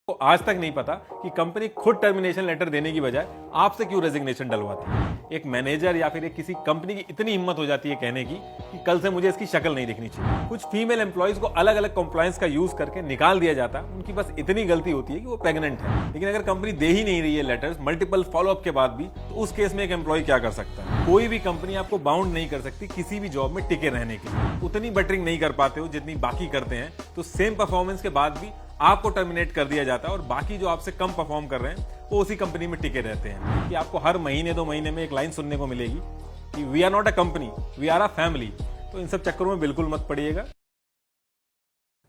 को आज तक नहीं पता कि कंपनी खुद टर्मिनेशन लेटर देने की बजाय आपसे क्यों रेजिग्नेशन डलवाती है। एक मैनेजर या फिर एक किसी कंपनी की इतनी हिम्मत हो जाती है कहने की कि कल से मुझे इसकी शक्ल नहीं दिखनी चाहिए। कुछ फीमेल एम्प्लॉइज को अलग अलग कंप्लायंस का यूज करके निकाल दिया जाता है। उनकी बस इतनी गलती होती है कि वो प्रेग्नेंट है, लेकिन अगर कंपनी दे ही नहीं रही है लेटर्स मल्टीपल फॉलोअप के बाद भी, तो उस केस में एक एम्प्लॉय क्या कर सकता है। कोई भी कंपनी आपको बाउंड नहीं कर सकती किसी भी जॉब में टिके रहने के लिए। उतनी बटरिंग नहीं कर पाते हो जितनी बाकी करते हैं, तो सेम परफॉर्मेंस के बाद भी आपको टर्मिनेट कर दिया जाता है और बाकी जो आपसे कम परफॉर्म कर रहे हैं वो उसी कंपनी में टिके रहते हैं। कि आपको हर महीने 2 महीने में एक लाइन सुनने को मिलेगी कि we are not a company, we are a family. तो इन सब चक्करों में बिल्कुल मत पड़िएगा।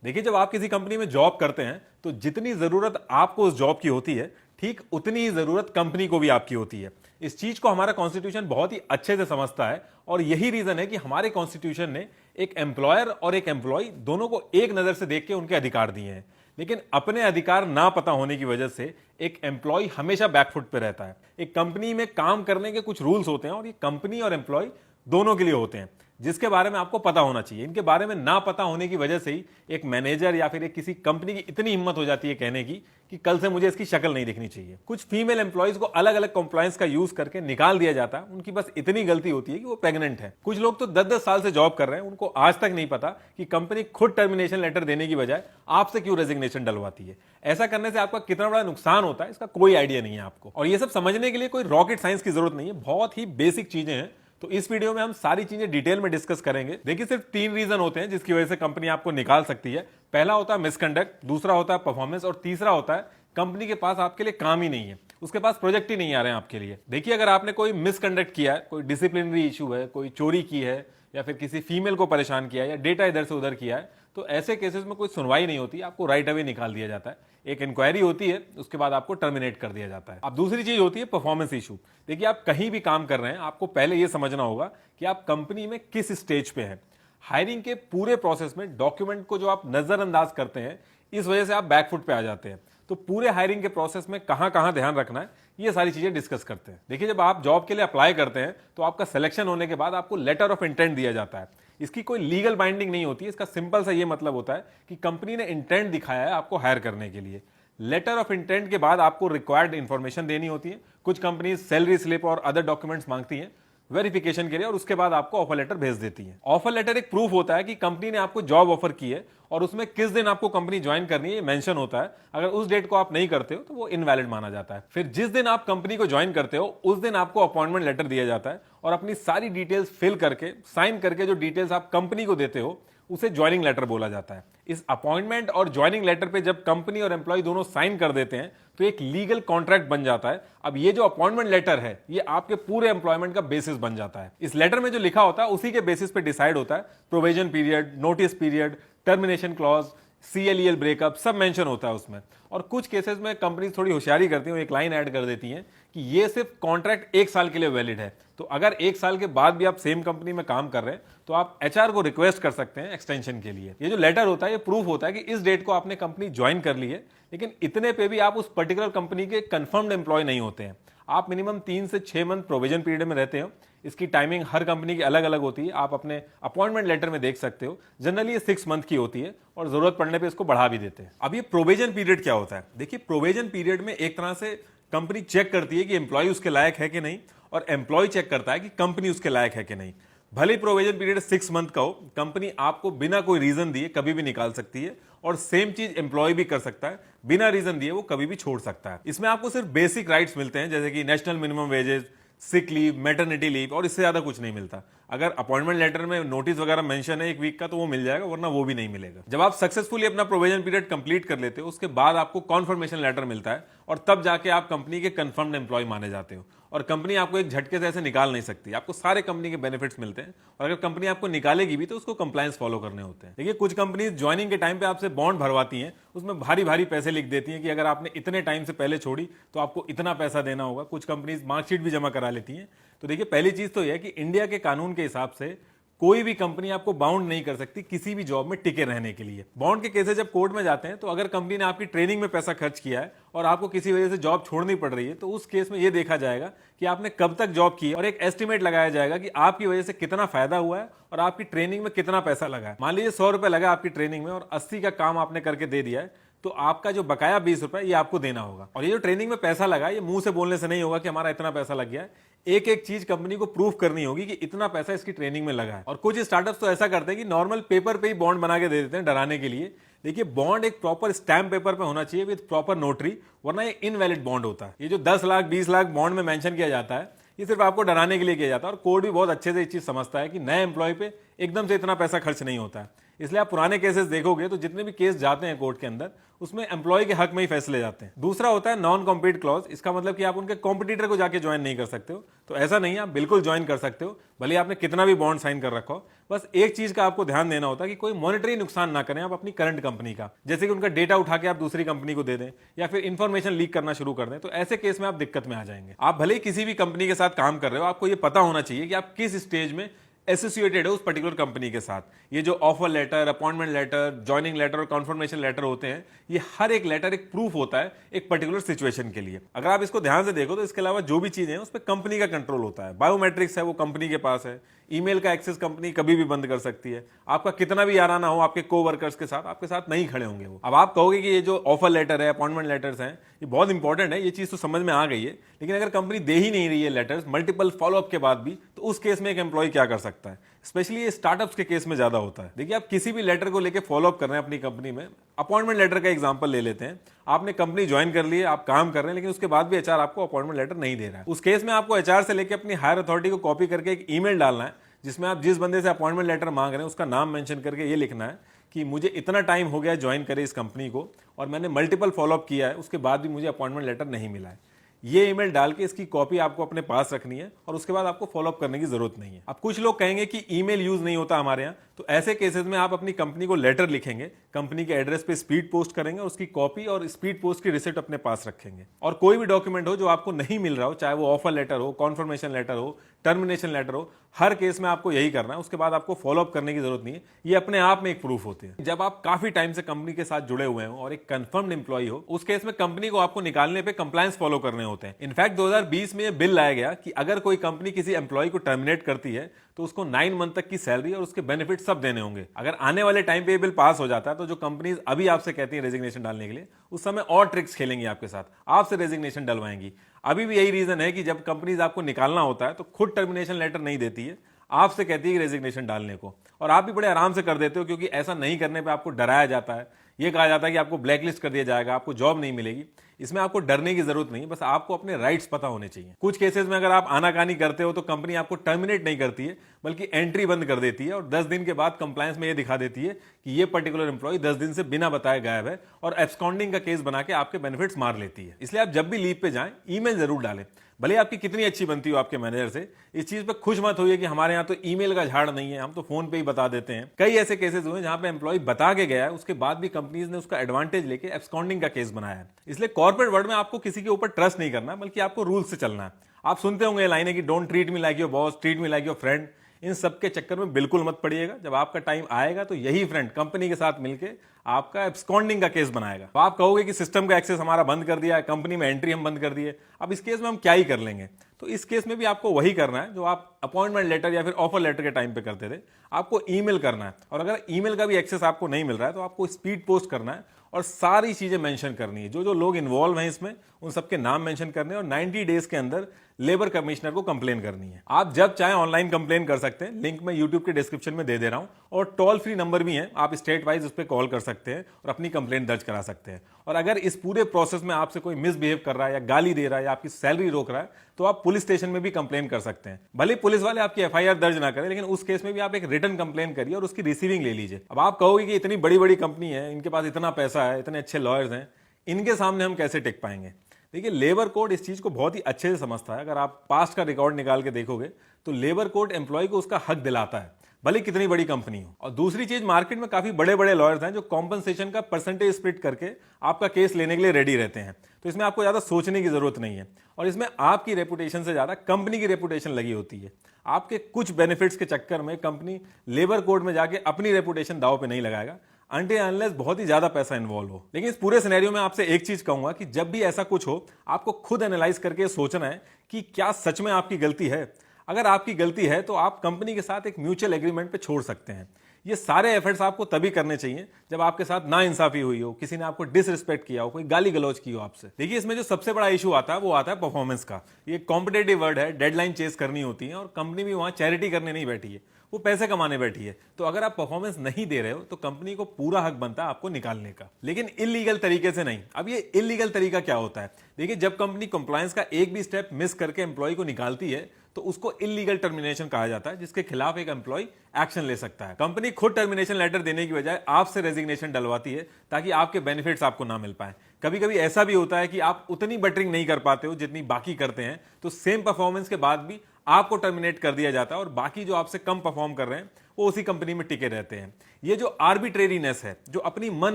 देखिए, जब आप किसी कंपनी में जॉब करते हैं तो जितनी जरूरत आपको उस जॉब की होती है, ठीक उतनी ही जरूरत कंपनी को भी आपकी होती है। इस चीज को हमारा कॉन्स्टिट्यूशन बहुत ही अच्छे से समझता है और यही रीजन है कि हमारे कॉन्स्टिट्यूशन ने एक एम्प्लॉयर और एक एम्प्लॉय दोनों को एक नजर से देख के उनके अधिकार दिए हैं। लेकिन अपने अधिकार ना पता होने की वजह से एक एम्प्लॉय हमेशा बैकफुट पे रहता है। एक कंपनी में काम करने के कुछ रूल्स होते हैं और ये कंपनी और एम्प्लॉय दोनों के लिए होते हैं, जिसके बारे में आपको पता होना चाहिए। इनके बारे में ना पता होने की वजह से ही एक मैनेजर या फिर एक किसी कंपनी की इतनी हिम्मत हो जाती है कहने की कि कल से मुझे इसकी शक्ल नहीं दिखनी चाहिए। कुछ फीमेल एम्प्लॉइज को अलग अलग कंप्लायंस का यूज करके निकाल दिया जाता है। उनकी बस इतनी गलती होती है कि वो प्रेग्नेंट है। कुछ लोग तो 10-10 साल से जॉब कर रहे हैं, उनको आज तक नहीं पता कि कंपनी खुद टर्मिनेशन लेटर देने की बजाय आपसे क्यों रेजिग्नेशन डलवाती है। ऐसा करने से आपका कितना बड़ा नुकसान होता है इसका कोई आइडिया नहीं है आपको। और ये सब समझने के लिए कोई रॉकेट साइंस की जरूरत नहीं है, बहुत ही बेसिक चीजें हैं। तो इस वीडियो में हम सारी चीजें डिटेल में डिस्कस करेंगे। देखिए, सिर्फ 3 रीजन होते हैं जिसकी वजह से कंपनी आपको निकाल सकती है। पहला होता है मिसकंडक्ट, दूसरा होता है परफॉर्मेंस और तीसरा होता है कंपनी के पास आपके लिए काम ही नहीं है, उसके पास प्रोजेक्ट ही नहीं आ रहे हैं आपके लिए। देखिए, अगर आपने कोई मिसकंडक्ट किया है, कोई डिसिप्लिनरी इशू है, कोई चोरी की है या फिर किसी फीमेल को परेशान किया है या डेटा इधर से उधर किया है, तो ऐसे केसेस में कोई सुनवाई नहीं होती, आपको राइट अवे निकाल दिया जाता है। एक इंक्वायरी होती है, उसके बाद आपको टर्मिनेट कर दिया जाता है। अब दूसरी चीज होती है परफॉर्मेंस इशू। देखिए, आप कहीं भी काम कर रहे हैं, आपको पहले यह समझना होगा कि आप कंपनी में किस स्टेज पे हैं। हायरिंग के पूरे प्रोसेस में डॉक्यूमेंट को जो आप नजरअंदाज करते हैं, इस वजह से आप बैकफुट पे आ जाते हैं। तो पूरे हायरिंग के प्रोसेस में कहां कहां ध्यान रखना है, ये सारी चीजें डिस्कस करते हैं। देखिए, जब आप जॉब के लिए अप्लाई करते हैं तो आपका सिलेक्शन होने के बाद आपको लेटर ऑफ इंटेंट दिया जाता है। इसकी कोई लीगल बाइंडिंग नहीं होती है। इसका सिंपल सा ये मतलब होता है कि कंपनी ने इंटेंट दिखाया है आपको हायर करने के लिए। लेटर ऑफ इंटेंट के बाद आपको रिक्वायर्ड इंफॉर्मेशन देनी होती है। कुछ कंपनी सैलरी स्लिप और अदर डॉक्यूमेंट्स मांगती हैं वेरिफिकेशन के लिए और उसके बाद आपको ऑफर लेटर भेज देती है। ऑफर लेटर एक प्रूफ होता है कि कंपनी ने आपको जॉब ऑफर की है और उसमें किस दिन आपको कंपनी ज्वाइन करनी है मेंशन होता है। अगर उस डेट को आप नहीं करते हो तो वो इनवैलिड माना जाता है। फिर जिस दिन आप कंपनी को ज्वाइन करते हो उस दिन आपको अपॉइंटमेंट लेटर दिया जाता है और अपनी सारी डिटेल्स फिल करके साइन करके जो डिटेल्स आप कंपनी को देते हो उसे ज्वाइनिंग लेटर बोला जाता है। इस अपॉइंटमेंट और ज्वाइनिंग लेटर पे जब कंपनी और एम्प्लॉय दोनों साइन कर देते हैं तो एक लीगल कॉन्ट्रैक्ट बन जाता है। अब ये जो अपॉइंटमेंट लेटर है ये आपके पूरे एम्प्लॉयमेंट का बेसिस बन जाता है। इस लेटर में जो लिखा होता है उसी के बेसिस पे डिसाइड होता है provision period, notice period, termination clause, CLEL breakup, सब मेंशन होता है उसमें। और कुछ केसेस में कंपनी थोड़ी होशियारी करती है, एक लाइन ऐड कर देती है कि ये सिर्फ कॉन्ट्रैक्ट 1 साल के लिए वैलिड है। तो अगर 1 साल के बाद भी आप सेम कंपनी में काम कर रहे हैं तो आप HR को रिक्वेस्ट कर सकते हैं एक्सटेंशन के लिए। ये जो लेटर होता है ये प्रूफ होता है कि इस डेट को आपने कंपनी ज्वाइन कर ली है, लेकिन इतने पे भी आप उस पर्टिकुलर कंपनी के कंफर्म्ड एम्प्लॉय नहीं होते हैं। आप मिनिमम 3 से 6 मंथ प्रोविजन पीरियड में रहते हो। इसकी टाइमिंग हर कंपनी की अलग अलग होती है, आप अपने अपॉइंटमेंट लेटर में देख सकते हो। जनरली ये 6 मंथ की होती है और जरूरत पड़ने पे इसको बढ़ा भी देते हैं। अब ये प्रोविजन पीरियड क्या होता है? देखिए, प्रोविजन पीरियड में एक तरह से कंपनी चेक करती है कि एम्प्लॉय उसके लायक है कि नहीं और एम्प्लॉय चेक करता है कि कंपनी उसके लायक है कि नहीं। भले ही प्रोविजन पीरियड 6 मंथ का हो, कंपनी आपको बिना कोई रीजन दिए कभी भी निकाल सकती है और सेम चीज एम्प्लॉय भी कर सकता है। बिना रीजन दिए वो कभी भी छोड़ सकता है। इसमें आपको सिर्फ बेसिक राइट्स मिलते हैं जैसे कि national minimum wages, sick leave, maternity leave, और इससे ज्यादा कुछ नहीं मिलता। अगर अपॉइंटमेंट लेटर में नोटिस वगैरह मेंशन है 1 वीक का तो वो मिल जाएगा, वरना वो भी नहीं मिलेगा। जब आप सक्सेसफुली अपना प्रोविजन पीरियड कंप्लीट कर लेते हो उसके बाद आपको कॉन्फर्मेशन लेटर मिलता है और तब जाके आप कंपनी के कंफर्म्ड एम्प्लॉय माने जाते हो। और कंपनी आपको एक झटके से ऐसे निकाल नहीं सकती, आपको सारे कंपनी के बेनिफिट्स मिलते हैं। और अगर कंपनी आपको निकालेगी भी तो उसको कंप्लायंस फॉलो करने होते हैं। देखिए, कुछ कंपनी ज्वाइनिंग के टाइम पे आपसे बॉन्ड भरवाती हैं, उसमें भारी भारी पैसे लिख देती हैं कि अगर आपने इतने टाइम से पहले छोड़ी तो आपको इतना पैसा देना होगा। कुछ कंपनीज मार्कशीट भी जमा करा लेती हैं। तो देखिए, पहली चीज तो यह है कि इंडिया के कानून के हिसाब से कोई भी कंपनी आपको बाउंड नहीं कर सकती किसी भी जॉब में टिके रहने के लिए। बॉन्ड के केसेस जब कोर्ट में जाते हैं तो अगर कंपनी ने आपकी ट्रेनिंग में पैसा खर्च किया है और आपको किसी वजह से जॉब छोड़नी पड़ रही है तो उस केस में यह देखा जाएगा कि आपने कब तक जॉब की है और एक एस्टिमेट लगाया जाएगा कि आपकी वजह से कितना फायदा हुआ है और आपकी ट्रेनिंग में कितना पैसा लगा है। मान लीजिए 100 रुपए लगा आपकी ट्रेनिंग में और 80 का काम आपने करके दे दिया है, तो आपका जो बकाया 20 रुपए ये आपको देना होगा। और ये जो ट्रेनिंग में पैसा लगा, ये मुंह से बोलने से नहीं होगा कि हमारा इतना पैसा लग गया है। एक एक चीज कंपनी को प्रूफ करनी होगी कि इतना पैसा इसकी ट्रेनिंग में लगा है। और कुछ स्टार्टअप्स तो ऐसा करते हैं कि नॉर्मल पेपर पे ही बॉन्ड बना के दे देते हैं डराने के लिए। देखिए, बॉन्ड एक प्रॉपर स्टैम्प पेपर पे होना चाहिए विद प्रॉपर नोटरी, वरना ये इनवैलिड बॉन्ड होता है। ये जो 10 लाख 20 लाख बॉन्ड में मेंशन किया जाता है, ये सिर्फ आपको डराने के लिए किया जाता है। और कोर्ट भी बहुत अच्छे से इस चीज समझता है कि नए एम्प्लॉय पे एकदम से इतना पैसा खर्च नहीं होता है। इसलिए आप पुराने केसेस देखोगे तो जितने भी केस जाते हैं कोर्ट के अंदर, उसमें एम्प्लॉय के हक में ही फैसले जाते हैं। दूसरा होता है नॉन कॉम्पीट क्लॉज। इसका मतलब कि आप उनके कॉम्पिटिटर को जाके ज्वाइन नहीं कर सकते हो। तो ऐसा नहीं है, आप बिल्कुल ज्वाइन कर सकते हो, भले आपने कितना भी बॉन्ड साइन कर रखा हो। बस एक चीज का आपको ध्यान देना होता है कि कोई मॉनेटरी नुकसान ना करें आप अपनी करंट कंपनी का, जैसे कि उनका डेटा उठा के आप दूसरी कंपनी को दे दें या फिर इंफॉर्मेशन लीक करना शुरू कर दें। तो ऐसे केस में आप दिक्कत में आ जाएंगे। आप भले ही किसी भी कंपनी के साथ काम कर रहे हो, आपको ये पता होना चाहिए कि आप किस स्टेज में एसोसिएटेड है उस पर्टिकुलर कंपनी के साथ। ये जो offer letter, appointment letter, joining letter और कॉन्फर्मेशन लेटर होते हैं, ये हर एक लेटर एक प्रूफ होता है एक पर्टिकुलर सिचुएशन के लिए। अगर आप इसको ध्यान से देखो तो इसके अलावा जो भी चीजें हैं उस पर कंपनी का कंट्रोल होता है। बायोमेट्रिक्स है वो कंपनी के पास है। ईमेल का एक्सेस कंपनी कभी भी बंद कर सकती है। आपका कितना भी याराना हो आपके कोवर्कर्स के साथ, आपके साथ नहीं खड़े होंगे वो। अब आप कहोगे कि ये जो ऑफर लेटर है, अपॉइंटमेंट लेटर्स हैं, ये बहुत इंपॉर्टेंट है, ये चीज तो समझ में आ गई है। लेकिन अगर कंपनी दे ही नहीं रही है लेटर्स मल्टीपल फॉलोअप के बाद भी, तो उस केस में एक एम्प्लॉय क्या कर सकता है? स्पेशली ये स्टार्टअप्स के केस में ज्यादा होता है। देखिए, आप किसी भी लेटर को लेकर फॉलोअप कर रहे हैं अपनी कंपनी में। अपॉइंटमेंट लेटर का एग्जांपल ले लेते हैं। आपने कंपनी ज्वाइन कर ली है, आप काम कर रहे हैं, लेकिन उसके बाद भी एचआर आपको अपॉइंटमेंट लेटर नहीं दे रहा है। उस केस में आपको एचआर से लेकर अपनी हायर अथॉरिटी को कॉपी करके एक ईमेल डालना है, जिसमें आप जिस बंदे से अपॉइंटमेंट लेटर मांग रहे हैं उसका नाम मेंशन करके ये लिखना है कि मुझे इतना टाइम हो गया ज्वाइन करे इस कंपनी को और मैंने मल्टीपल फॉलोअप किया है, उसके बाद भी मुझे अपॉइंटमेंट लेटर नहीं मिला है। ये ईमेल डाल के इसकी कॉपी आपको अपने पास रखनी है और उसके बाद आपको फॉलोअप करने की जरूरत नहीं है। अब कुछ लोग कहेंगे कि ईमेल यूज नहीं होता हमारे यहाँ, तो ऐसे केसेस में आप अपनी कंपनी को लेटर लिखेंगे, कंपनी के एड्रेस पे स्पीड पोस्ट करेंगे और उसकी कॉपी और स्पीड पोस्ट की रिसिप्ट अपने पास रखेंगे। और कोई भी डॉक्यूमेंट हो जो आपको नहीं मिल रहा हो, चाहे वो ऑफर लेटर हो, कॉन्फर्मेशन लेटर हो, टर्मिनेशन लेटर हो, हर केस में आपको यही करना है। उसके बाद आपको फॉलोअप करने की जरूरत नहीं है। ये अपने आप में एक प्रूफ होते हैं। जब आप काफी टाइम से कंपनी के साथ जुड़े हुए हो और एक कंफर्म्ड एम्प्लॉय हो, उस केस में कंपनी को आपको निकालने पे कंप्लायंस फॉलो करने होते हैं। इनफैक्ट 2020 में ये बिल लाया गया कि अगर कोई कंपनी किसी एम्प्लॉय को टर्मिनेट करती है तो उसको 9 मंथ तक की सैलरी और उसके बेनिफिट सब देने होंगे। अगर आने वाले टाइम पे ये बिल पास हो जाता है तो जो कंपनीज अभी आपसे कहती हैं रेजिग्नेशन डालने के लिए, उस समय और ट्रिक्स खेलेंगी आपके साथ, आपसे रेजिग्नेशन डलवाएंगी। अभी भी यही रीजन है कि जब कंपनीज आपको निकालना होता है तो खुद टर्मिनेशन लेटर नहीं देती है, आपसे कहती है रेजिग्नेशन डालने को, और आप भी बड़े आराम से कर देते हो क्योंकि ऐसा नहीं करने पे आपको डराया जाता है। ये कहा जाता है कि आपको ब्लैकलिस्ट कर दिया जाएगा, आपको जॉब नहीं मिलेगी। इसमें आपको डरने की जरूरत नहीं है, बस आपको अपने राइट्स पता होने चाहिए। कुछ केसेस में अगर आप आनाकानी करते हो तो कंपनी आपको टर्मिनेट नहीं करती है, बल्कि एंट्री बंद कर देती है और 10 दिन के बाद कंप्लायंस में ये दिखा देती है कि ये पर्टिकुलर एम्प्लॉय 10 दिन से बिना बताए गायब है, और एब्सकॉन्डिंग का केस बना के आपके बेनिफिट्स मार लेती है। इसलिए आप जब भी लीव पे जाएं, ईमेल जरूर डालें। भले आपकी कितनी अच्छी बनती हो आपके मैनेजर से, इस चीज पे खुश मत होइए कि हमारे यहाँ तो ईमेल का झाड़ नहीं है, हम तो फोन पे ही बता देते हैं। कई ऐसे केसेस हुए जहां पे एम्प्लॉय बता के गया है, उसके बाद भी कंपनीज ने उसका एडवांटेज लेके एब्सकॉन्डिंग का केस बनाया है। इसलिए कॉर्पोरेट वर्ल्ड में आपको किसी के ऊपर ट्रस्ट नहीं करना, बल्कि आपको रूल से चलना है। आप सुनते होंगे लाइनें कि don't treat me like your boss, treat me like your friend. इन सब के चक्कर में बिल्कुल मत पड़िएगा। जब आपका टाइम आएगा तो यही फ्रेंड कंपनी के साथ मिलकर आपका एब्सकॉन्डिंग का केस बनाएगा। तो आप कहोगे कि सिस्टम का एक्सेस हमारा बंद कर दिया है, कंपनी में एंट्री हम बंद कर दिए, अब इस केस में हम क्या ही कर लेंगे। तो इस केस में भी आपको वही करना है जो आप अपॉइंटमेंट लेटर या फिर ऑफर लेटर के टाइम पे करते थे। आपको ईमेल करना है, और अगर ईमेल का भी एक्सेस आपको नहीं मिल रहा है तो आपको स्पीड पोस्ट करना है और सारी चीजें मेंशन करनी है। जो जो लोग इन्वॉल्व हैं इसमें उन सबके नाम मेंशन करने हैं और 90 डेज के अंदर लेबर कमिश्नर को कंप्लेन करनी है। आप जब चाहे ऑनलाइन कंप्लेन कर सकते हैं, लिंक मैं यूट्यूब के डिस्क्रिप्शन में दे दे रहा हूं, और टोल फ्री नंबर भी है, आप स्टेट वाइज उस पर कॉल कर सकते हैं और अपनी कंप्लेंट दर्ज करा सकते हैं। और अगर इस पूरे प्रोसेस में आपसे कोई मिसबिहेव कर रहा है या गाली दे रहा है या आपकी सैलरी रोक रहा है तो आप पुलिस स्टेशन में भी कंप्लेन कर सकते हैं। भले पुलिस वाले आपकी एफआईआर दर्ज ना करें, लेकिन उस केस में भी आप एक रिटन कंप्लेन करिए और उसकी रिसीविंग ले लीजिए। अब आप कहोगे कि इतनी बड़ी बड़ी कंपनी है, इनके पास इतना पैसा है, इतने अच्छे लॉयर्स हैं, इनके सामने हम कैसे टिक पाएंगे। देखिए, लेबर कोड इस चीज को बहुत ही अच्छे से समझता है। अगर आप पास्ट का रिकॉर्ड निकाल के देखोगे तो लेबर कोड एम्प्लॉय को उसका हक दिलाता है, भले कितनी बड़ी कंपनी हो। और दूसरी चीज, मार्केट में काफी बड़े बड़े लॉयर्स हैं जो कॉम्पनसेशन का परसेंटेज स्प्लिट करके आपका केस लेने के लिए रेडी रहते हैं। तो इसमें आपको ज्यादा सोचने की जरूरत नहीं है, और इसमें आपकी रेपुटेशन से ज्यादा कंपनी की रेपुटेशन लगी होती है। आपके कुछ बेनिफिट्स के चक्कर में कंपनी लेबर कोड में जाके अपनी रेपुटेशन दांव पे नहीं लगाएगा, अनटिल अनलेस बहुत ही ज्यादा पैसा इन्वॉल्व हो। लेकिन इस पूरे सिनेरियो में आपसे एक चीज कहूंगा कि जब भी ऐसा कुछ हो, आपको खुद एनालाइज करके सोचना है कि क्या सच में आपकी गलती है। अगर आपकी गलती है तो आप कंपनी के साथ एक म्यूचुअल एग्रीमेंट पे छोड़ सकते हैं ये सारे एफर्ट्स आपको तभी करने चाहिए जब आपके साथ नाइंसाफी हुई हो, किसी ने आपको डिसरिस्पेक्ट किया हो, कोई गाली गलौज की हो आपसे। देखिए, इसमें जो सबसे बड़ा इशू आता है वो आता है परफॉर्मेंस का। ये कॉम्पिटेटिव वर्ल्ड है, डेडलाइन चेस करनी होती है और कंपनी भी वहां चैरिटी करने नहीं बैठी है, वो पैसे कमाने बैठी है। तो अगर आप परफॉर्मेंस नहीं दे रहे हो तो कंपनी को पूरा हक बनता है आपको निकालने का, लेकिन इलीगल तरीके से नहीं। अब ये इलीगल तरीका क्या होता है? देखिए, जब कंपनी कंप्लायंस का एक भी स्टेप मिस करके एम्प्लॉय को निकालती है तो उसको इलीगल टर्मिनेशन कहा जाता है, जिसके खिलाफ एक एम्प्लॉय एक्शन ले सकता है। कंपनी खुद टर्मिनेशन लेटर देने की बजाय आपसे रेजिग्नेशन डलवाती है ताकि आपके बेनिफिट्स आपको ना मिल पाए। कभी कभी ऐसा भी होता है कि आप उतनी बटरिंग नहीं कर पाते हो जितनी बाकी करते हैं, तो सेम परफॉर्मेंस के बाद भी आपको टर्मिनेट कर दिया जाता है और बाकी जो आपसे कम परफॉर्म कर रहे हैं वो उसी कंपनी में टिके रहते हैं। ये जो आर्बिट्रेरीनेस है, जो अपनी मन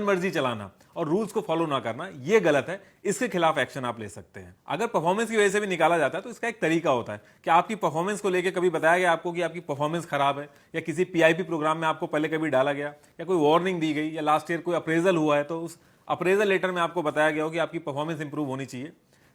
मर्जी चलाना और रूल्स को फॉलो ना करना, ये गलत है। इसके खिलाफ एक्शन आप ले सकते हैं। अगर परफॉर्मेंस की वजह से भी निकाला जाता है तो इसका एक तरीका होता है कि आपकी परफॉर्मेंस को लेकर कभी बताया गया आपको कि आपकी परफॉर्मेंस खराब है, या किसी पीआईपी प्रोग्राम में आपको पहले कभी डाला गया, या कोई वार्निंग दी गई, या लास्ट ईयर कोई अप्रेजल हुआ है तो उस अप्रेजल लेटर में आपको बताया गया हो कि आपकी परफॉर्मेंस इंप्रूव होनी चाहिए।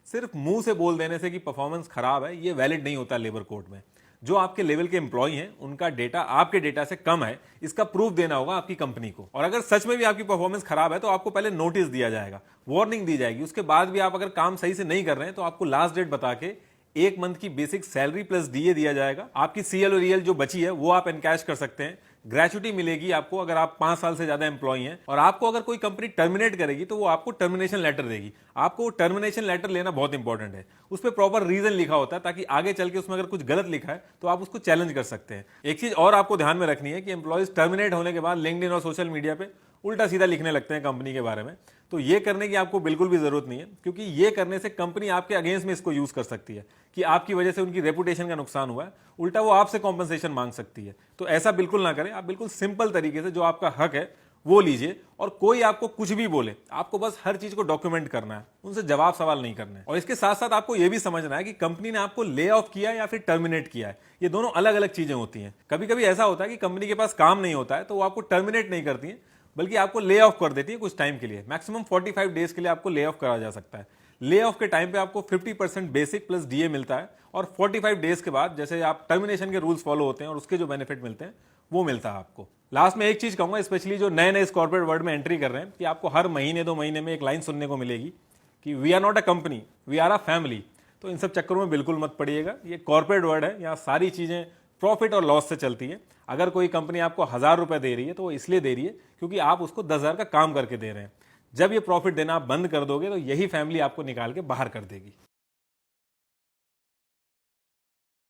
सिर्फ मुंह से बोल देने से कि परफॉर्मेंस खराब है, ये वैलिड नहीं होता लेबर कोड में। जो आपके लेवल के एम्प्लॉय हैं उनका डेटा आपके डेटा से कम है, इसका प्रूफ देना होगा आपकी कंपनी को। और अगर सच में भी आपकी परफॉर्मेंस खराब है तो आपको पहले नोटिस दिया जाएगा, वार्निंग दी जाएगी। उसके बाद भी आप अगर काम सही से नहीं कर रहे हैं तो आपको लास्ट डेट बता के 1 मंथ की बेसिक सैलरी प्लस डीए दिया जाएगा। आपकी सीएल और रीएल जो बची है वो आप एनकैश कर सकते हैं। ग्रेचुटी मिलेगी आपको अगर आप 5 साल से ज्यादा एम्प्लॉय हैं। और आपको अगर कोई कंपनी टर्मिनेट करेगी तो वो आपको टर्मिनेशन लेटर देगी। आपको टर्मिनेशन लेटर लेना बहुत इंपॉर्टेंट है। उस पर प्रॉपर रीजन लिखा होता है ताकि आगे चल के उसमें अगर कुछ गलत लिखा है तो आप उसको चैलेंज कर सकते हैं। एक चीज और आपको ध्यान में रखनी है कि एम्प्लॉयज टर्मिनेट होने के बाद लिंक्डइन और सोशल मीडिया पे उल्टा सीधा लिखने लगते हैं कंपनी के बारे में। तो ये करने की आपको बिल्कुल भी जरूरत नहीं है, क्योंकि ये करने से कंपनी आपके अगेंस्ट में इसको यूज कर सकती है कि आपकी वजह से उनकी रेपुटेशन का नुकसान हुआ है। उल्टा वो आपसे कॉम्पनसेशन मांग सकती है। तो ऐसा बिल्कुल ना करें। आप बिल्कुल सिंपल तरीके से जो आपका हक है वो लीजिए, और कोई आपको कुछ भी बोले आपको बस हर चीज को डॉक्यूमेंट करना है, उनसे जवाब सवाल नहीं करना है। और इसके साथ साथ आपको यह भी समझना है कि कंपनी ने आपको ले ऑफ किया या फिर टर्मिनेट किया है, ये दोनों अलग अलग चीजें होती हैं। कभी कभी ऐसा होता है कि कंपनी के पास काम नहीं होता है तो वो आपको टर्मिनेट नहीं करती है, बल्कि आपको ले ऑफ कर देती है कुछ टाइम के लिए। मैक्सिमम 45 डेज के लिए आपको ले ऑफ करा जा सकता है। ले ऑफ के टाइम पे आपको 50% बेसिक प्लस डीए मिलता है, और 45 डेज के बाद जैसे आप टर्मिनेशन के रूल्स फॉलो होते हैं और उसके जो बेनिफिट मिलते हैं वो मिलता है आपको। लास्ट में एक चीज कहूंगा, स्पेशली जो नए नए कॉर्पोरेट वर्ल्ड में एंट्री कर रहे हैं, कि आपको हर महीने 2 महीने में एक लाइन सुनने को मिलेगी कि we are not a company, we are a family. तो इन सब चक्करों में बिल्कुल मत पड़िएगा। ये कॉर्पोरेट वर्ल्ड है, यहाँ सारी चीजें प्रॉफिट और लॉस से चलती है। अगर कोई कंपनी आपको 1000 रुपए दे रही है तो वो इसलिए दे रही है क्योंकि आप उसको 10,000 का काम करके दे रहे हैं। जब ये प्रॉफिट देना आप बंद कर दोगे तो यही फैमिली आपको निकाल के बाहर कर देगी।